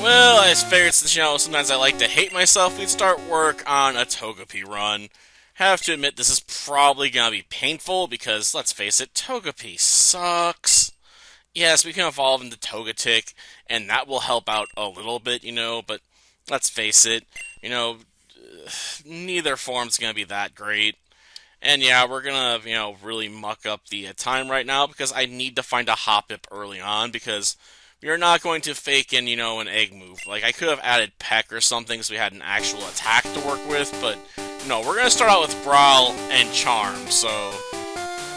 Well, I figured since, sometimes I like to hate myself, we'd start work on a Togepi run. Have to admit, this is probably gonna be painful because, let's face it, Togepi sucks. Yes, we can evolve into Togetic, and that will help out a little bit, but let's face it, you know, neither form's gonna be that great. And yeah, we're gonna, really muck up the time right now because I need to find a Hoppip early on because we are not going to fake in, an egg move. Like, I could have added Peck or something so we had an actual attack to work with, but no, we're gonna start out with Brawl and Charm, so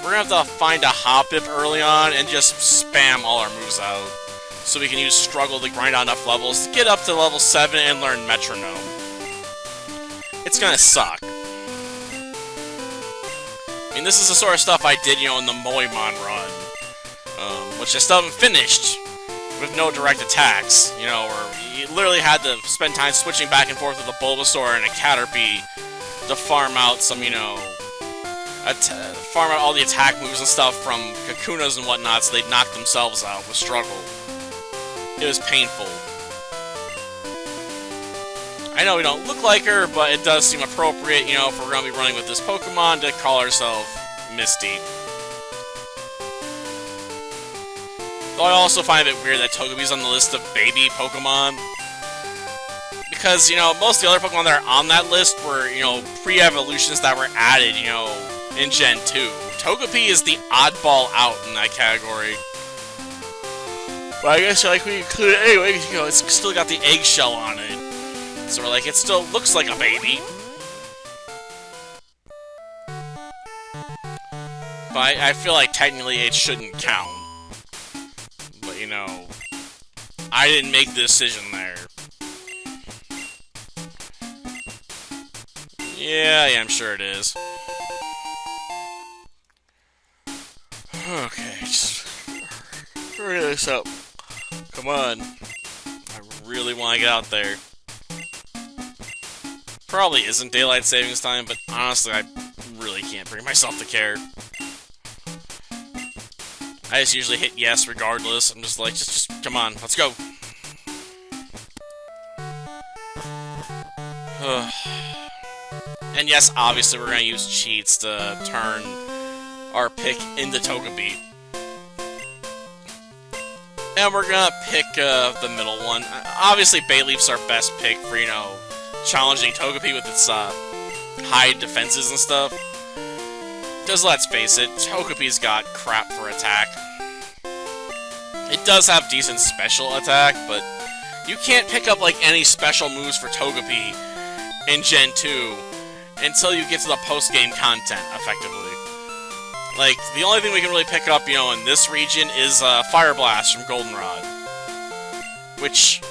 we're gonna have to find a Hoppip early on and just spam all our moves out so we can use Struggle to grind out enough levels to get up to level 7 and learn Metronome. It's gonna suck. I mean, this is the sort of stuff I did, in the Moemon run, which I still haven't finished, with no direct attacks, where you literally had to spend time switching back and forth with a Bulbasaur and a Caterpie to farm out some, farm out all the attack moves and stuff from Kakunas and whatnot so they'd knock themselves out with struggle. It was painful. I know we don't look like her, but it does seem appropriate, if we're going to be running with this Pokemon, to call ourselves Misty. Though I also find it weird that Togepi's on the list of baby Pokemon. Because, most of the other Pokemon that are on that list were, pre-evolutions that were added, in Gen 2. Togepi is the oddball out in that category. But I guess, we include it anyway, it's still got the eggshell on it. So we're like, it still looks like a baby. But I feel like technically it shouldn't count. But, I didn't make the decision there. Yeah, I'm sure it is. Okay, just hurry this up. Come on. I really want to get out there. Probably isn't daylight savings time, but honestly, I really can't bring myself to care. I just usually hit yes regardless. I'm just like, just come on, let's go. And yes, obviously we're gonna use cheats to turn our pick into Togepi. And we're gonna pick the middle one. Obviously, Bayleaf's our best pick for, challenging Togepi with its high defenses and stuff. Because let's face it, Togepi's got crap for attack. It does have decent special attack, but you can't pick up like any special moves for Togepi in Gen 2 until you get to the post-game content, effectively. Like, the only thing we can really pick up, in this region is Fire Blast from Goldenrod. Which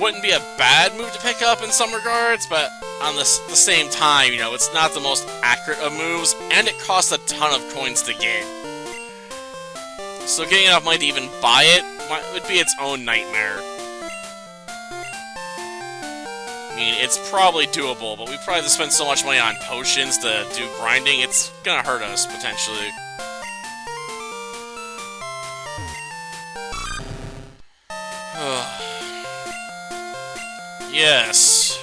wouldn't be a bad move to pick up in some regards, but on the same time, it's not the most accurate of moves, and it costs a ton of coins to get. So getting enough money to even buy it would be its own nightmare. I mean, it's probably doable, but we probably have to spend so much money on potions to do grinding, it's gonna hurt us, potentially. Yes.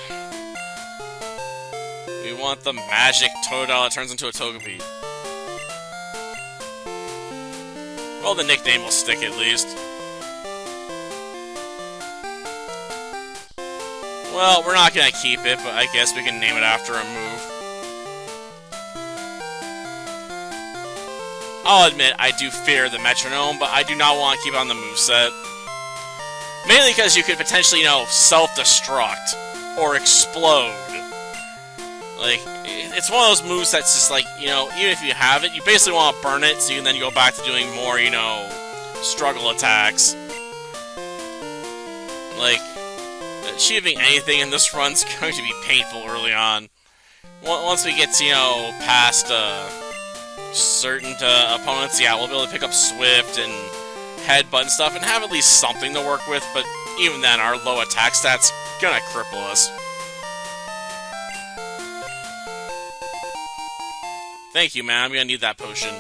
We want the magic Totodile that turns into a Togepi. Well, the nickname will stick at least. Well, we're not gonna keep it, but I guess we can name it after a move. I'll admit, I do fear the metronome, but I do not want to keep it on the moveset. Mainly because you could potentially, self-destruct or explode. Like, it's one of those moves that's just like, even if you have it, you basically want to burn it so you can then go back to doing more, struggle attacks. Like, achieving anything in this run's going to be painful early on. Once we get to, past certain opponents, yeah, we'll be able to pick up Swift and Headbutt and stuff and have at least something to work with, but even then, our low attack stats gonna cripple us. Thank you, man. I'm gonna need that potion.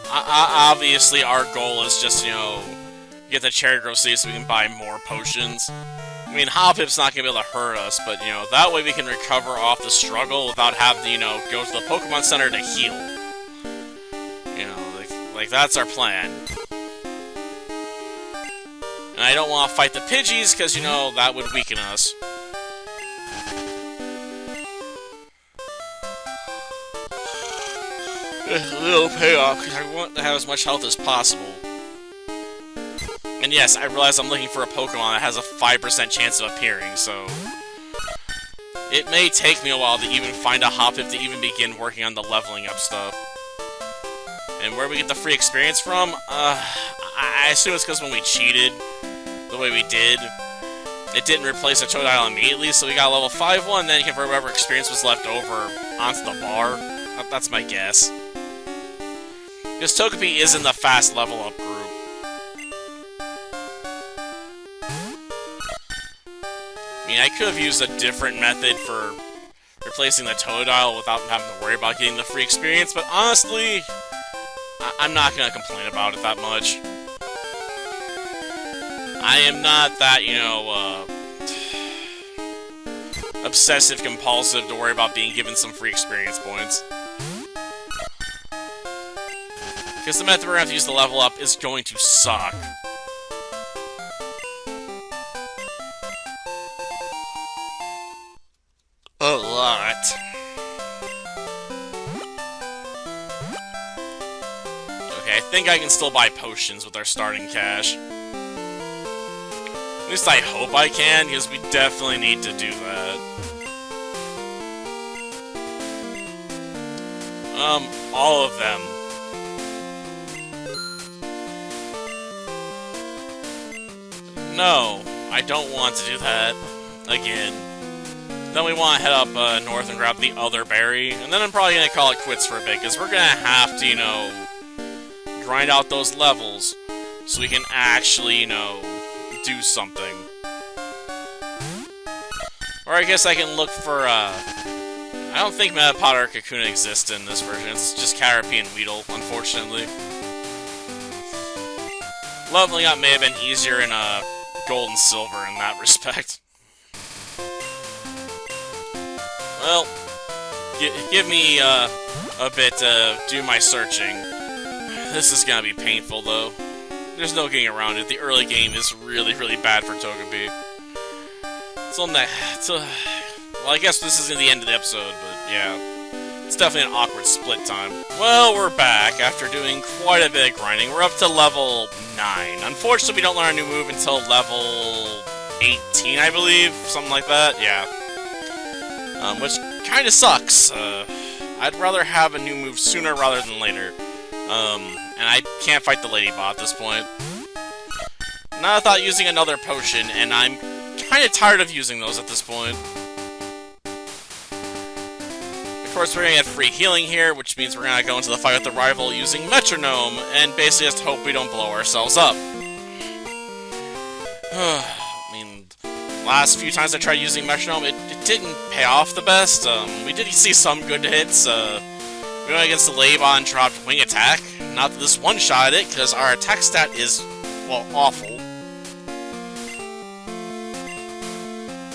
Obviously, our goal is just, get get the cherry growth seeds so we can buy more potions. I mean, Hoppip's not gonna be able to hurt us, but, you know, that way we can recover off the struggle without having to, you know, go to the Pokemon Center to heal. You know, like that's our plan. And I don't want to fight the Pidgeys, because, you know, that would weaken us. It's a little payoff, because I want to have as much health as possible. And yes, I realize I'm looking for a Pokemon that has a 5% chance of appearing, so... It may take me a while to even find a Hoppip to even begin working on the leveling up stuff. And where we get the free experience from? I assume it's because when we cheated the way we did, it didn't replace a Totodile immediately, so we got a level 5 one, then you can convert whatever experience was left over onto the bar. That's my guess. Because Togepi is in the fast level up group. I mean, I could have used a different method for replacing the Totodile without having to worry about getting the free experience, but honestly, I'm not going to complain about it that much. I am not that, you know, obsessive-compulsive to worry about being given some free experience points. Because the method we're going to have to use to level up is going to suck. A lot. Okay, I think I can still buy potions with our starting cash. At least I hope I can, because we definitely need to do that. All of them. No, I don't want to do that again. Then we want to head up north and grab the other berry, and then I'm probably going to call it quits for a bit, because we're going to have to, you know, grind out those levels so we can actually, you know, do something. Or I guess I can look for, I don't think Metapod or Kakuna exist in this version, it's just Caterpie and Weedle, unfortunately. Leveling up may have been easier in Gold and Silver in that respect. Well, give me a bit to do my searching. This is gonna be painful, though. There's no getting around it. The early game is really, really bad for Togepi. Well, I guess this isn't the end of the episode, but yeah. It's definitely an awkward split time. Well, we're back after doing quite a bit of grinding. We're up to level 9. Unfortunately, we don't learn a new move until level 18, I believe. Something like that, yeah. Which kind of sucks. I'd rather have a new move sooner rather than later. And I can't fight the Ladybot at this point. Now I thought using another potion, and I'm kind of tired of using those at this point. Of course, we're gonna get free healing here, which means we're gonna go into the fight with the rival using Metronome, and basically just hope we don't blow ourselves up. I mean, last few times I tried using Metronome, it didn't pay off the best. We did see some good hits. We went against the Ladybot and dropped Wing Attack. Not that this one-shot it, because our attack stat is, well, awful.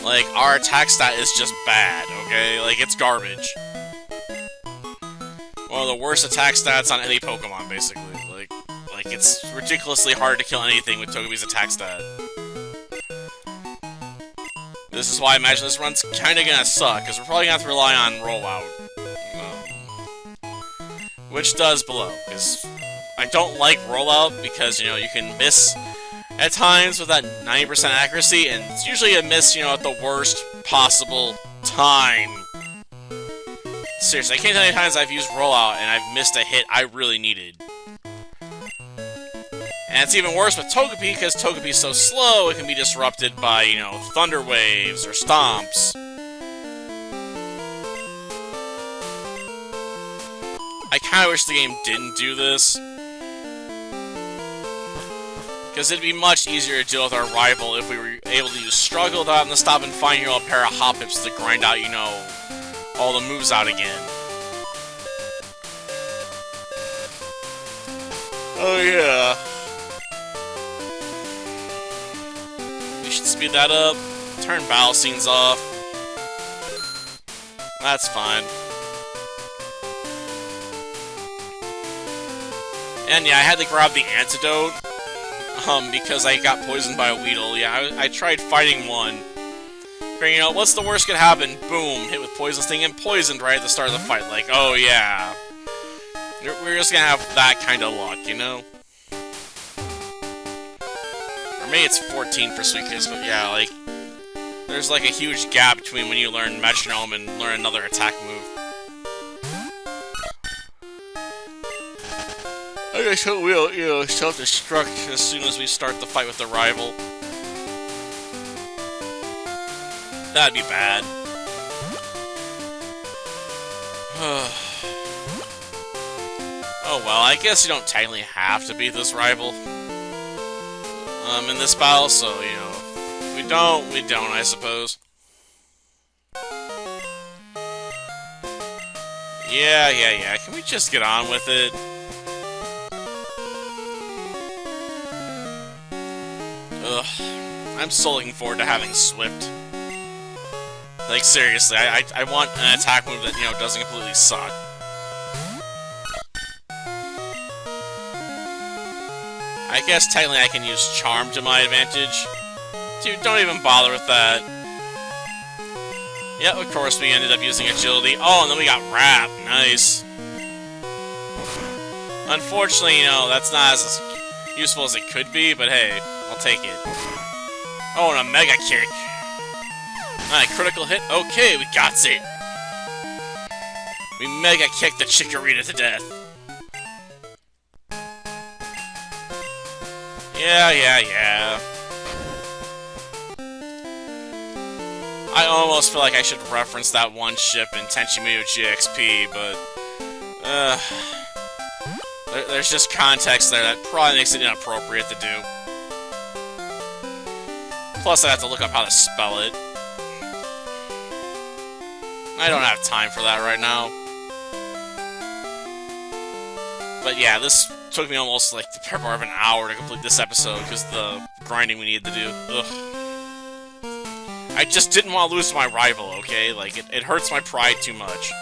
Like, our attack stat is just bad, okay? Like, it's garbage. One of the worst attack stats on any Pokemon, basically. Like it's ridiculously hard to kill anything with Togepi's attack stat. This is why I imagine this run's kinda gonna suck, because we're probably gonna have to rely on Rollout. Which does blow, because I don't like Rollout, because, you know, you can miss at times with that 90% accuracy, and it's usually a miss, you know, at the worst possible time. Seriously, I can't tell you how many times I've used Rollout and I've missed a hit I really needed. And it's even worse with Togepi, because Togepi's so slow, it can be disrupted by, you know, Thunder Waves or Stomps. I kinda wish the game didn't do this. Because it'd be much easier to deal with our rival if we were able to use Struggle without having to stop and find your old pair of Hoppips to grind out, you know, all the moves out again. Oh yeah. you should speed that up. Turn battle scenes off. That's fine. And yeah, I had to grab the antidote, because I got poisoned by a Weedle. Yeah, I tried fighting one. You know, what's the worst could happen? Boom, hit with Poison Sting and poisoned right at the start of the fight. Like, oh yeah. We're just gonna have that kind of luck, you know? Or maybe it's 14 for Sweet Kiss, but yeah, like, there's like a huge gap between when you learn Metronome and learn another attack move. I guess we'll, you know, self-destruct as soon as we start the fight with the rival. That'd be bad. Oh well, I guess you don't technically have to beat this rival in this battle, so, you know, we don't, I suppose. Yeah, can we just get on with it? Ugh, I'm so looking forward to having Swift. Like, seriously, I want an attack move that, you know, doesn't completely suck. I guess technically I can use Charm to my advantage. Dude, don't even bother with that. Yep, of course we ended up using Agility. Oh, and then we got Wrap. Nice. Unfortunately, you know, that's not as useful as it could be, but hey, I'll take it. Oh, and a Mega Kick. Alright, critical hit. Okay, we got it. We Mega Kick the Chikorita to death. Yeah. I almost feel like I should reference that one ship in Tenchi Muyo GXP, but there's just context there that probably makes it inappropriate to do. Plus, I have to look up how to spell it. I don't have time for that right now. But yeah, this took me almost like the better part of an hour to complete this episode because of the grinding we needed to do. Ugh. I just didn't want to lose to my rival, okay? Like, it hurts my pride too much.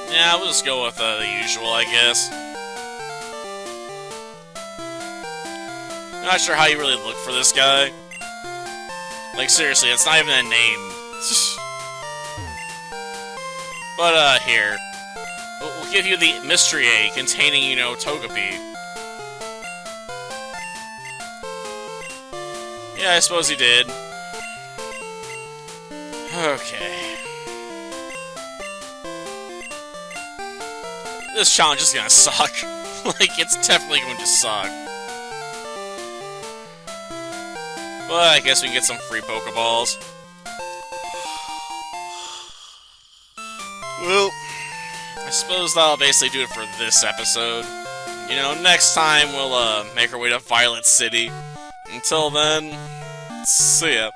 Yeah, we'll just go with the usual, I guess. Not sure how you really look for this guy. Like, seriously, it's not even a name. But, here. We'll give you the Mystery Egg containing, you know, Togepi. Yeah, I suppose he did. Okay. This challenge is gonna suck. Like, it's definitely going to suck. But I guess we can get some free Pokeballs. Well, I suppose that'll basically do it for this episode. You know, next time we'll make our way to Violet City. Until then, see ya.